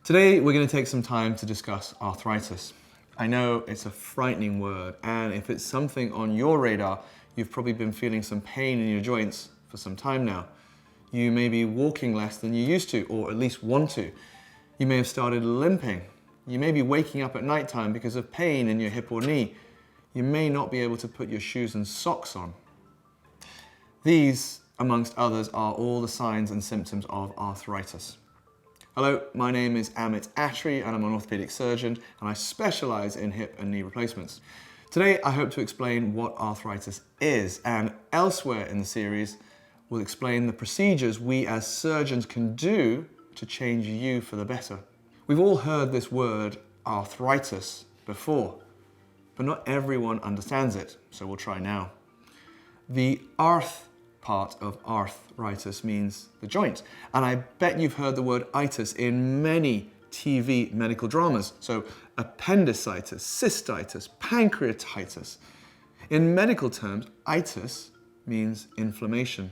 Today we're going to take some time to discuss arthritis. I know it's a frightening word, and if it's something on your radar, you've probably been feeling some pain in your joints for some time now. You may be walking less than you used to, or at least want to. You may have started limping. You may be waking up at night time because of pain in your hip or knee. You may not be able to put your shoes and socks on. These, amongst others, are all the signs and symptoms of arthritis. Hello, my name is Amit Atrey and I'm an orthopedic surgeon and I specialise in hip and knee replacements. Today I hope to explain what arthritis is, and elsewhere in the series we'll explain the procedures we as surgeons can do to change you for the better. We've all heard this word arthritis before, but not everyone understands it, so we'll try now. The arth part of arthritis means the joint, and I bet you've heard the word itis in many TV medical dramas. So appendicitis, cystitis, pancreatitis. In medical terms, itis means inflammation.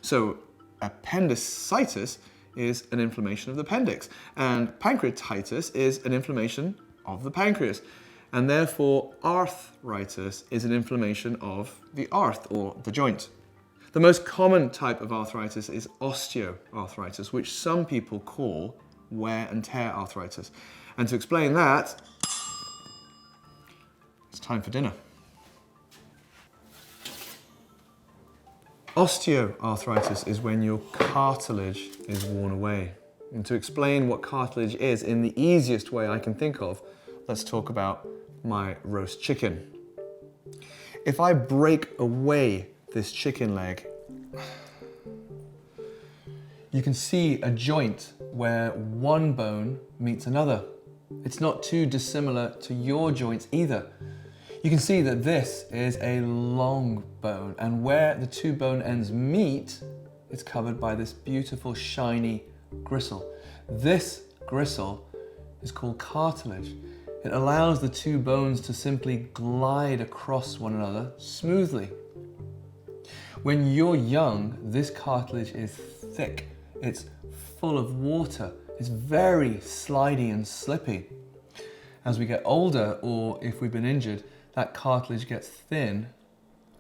So appendicitis is an inflammation of the appendix, and pancreatitis is an inflammation of the pancreas. And therefore, arthritis is an inflammation of the arth, or the joint. The most common type of arthritis is osteoarthritis, which some people call wear and tear arthritis. And to explain that, it's time for dinner. Osteoarthritis is when your cartilage is worn away. And to explain what cartilage is in the easiest way I can think of, let's talk about my roast chicken. If I break away this chicken leg, you can see a joint where one bone meets another. It's not too dissimilar to your joints either. You can see that this is a long bone, and where the two bone ends meet, it's covered by this beautiful shiny gristle. This gristle is called cartilage. It allows the two bones to simply glide across one another smoothly. When you're young, this cartilage is thick, it's full of water, it's very slidey and slippy. As we get older, or if we've been injured, that cartilage gets thin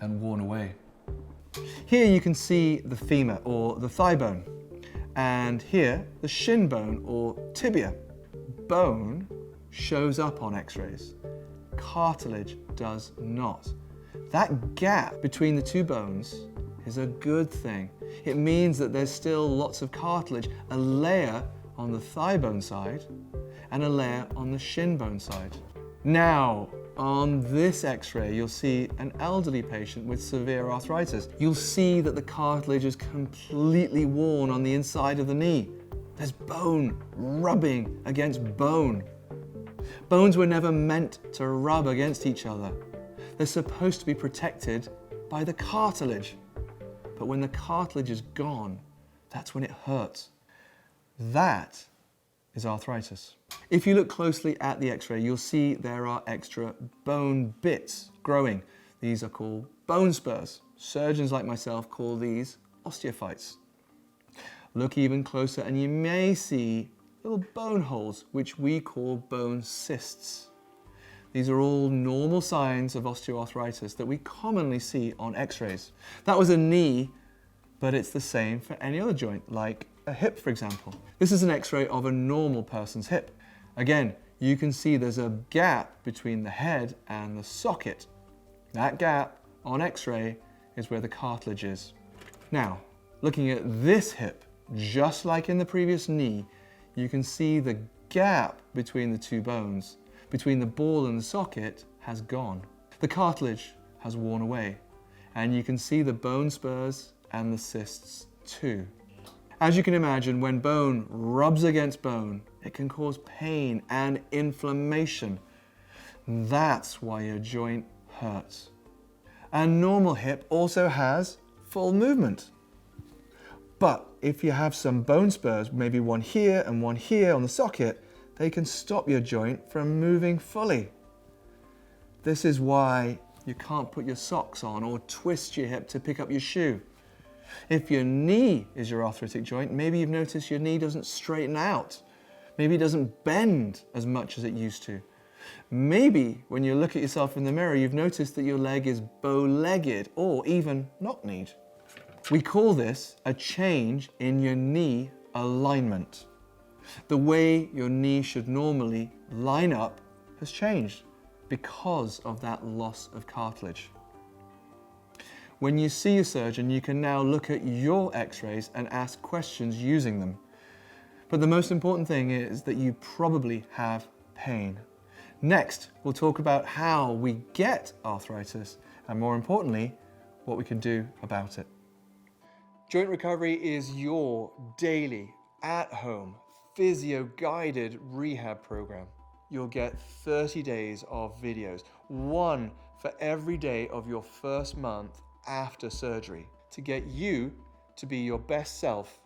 and worn away. Here you can see the femur, or the thigh bone, and here the shin bone, or tibia. Bone shows up on x-rays. Cartilage does not. That gap between the two bones is a good thing. It means that there's still lots of cartilage, a layer on the thigh bone side and a layer on the shin bone side. Now, on this x-ray, you'll see an elderly patient with severe arthritis. You'll see that the cartilage is completely worn on the inside of the knee. There's bone rubbing against bone. Bones were never meant to rub against each other. They're supposed to be protected by the cartilage. But when the cartilage is gone, that's when it hurts. That is arthritis. If you look closely at the x-ray, you'll see there are extra bone bits growing. These are called bone spurs. Surgeons like myself call these osteophytes. Look even closer and you may see little bone holes, which we call bone cysts. These are all normal signs of osteoarthritis that we commonly see on x-rays. That was a knee, but it's the same for any other joint, like a hip, for example. This is an x-ray of a normal person's hip. Again, you can see there's a gap between the head and the socket. That gap on x-ray is where the cartilage is. Now, looking at this hip, just like in the previous knee, you can see the gap between the two bones, between the ball and the socket, has gone. The cartilage has worn away, and you can see the bone spurs and the cysts too. As you can imagine, when bone rubs against bone, it can cause pain and inflammation. That's why your joint hurts. A normal hip also has full movement. But if you have some bone spurs, maybe one here and one here on the socket, they can stop your joint from moving fully. This is why you can't put your socks on or twist your hip to pick up your shoe. If your knee is your arthritic joint, maybe you've noticed your knee doesn't straighten out Maybe it doesn't bend as much as it used to. Maybe when you look at yourself in the mirror, you've noticed that your leg is bow-legged or even knock-kneed. We call this a change in your knee alignment. The way your knee should normally line up has changed because of that loss of cartilage. When you see a surgeon, you can now look at your x-rays and ask questions using them. But the most important thing is that you probably have pain. Next, we'll talk about how we get arthritis and, more importantly, what we can do about it. Joint recovery is your daily, at-home, physio-guided rehab program. You'll get 30 days of videos, one for every day of your first month after surgery, to get you to be your best self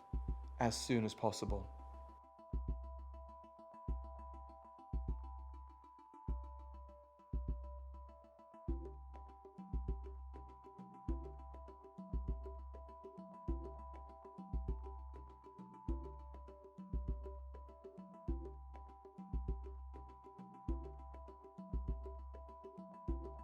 as soon as possible.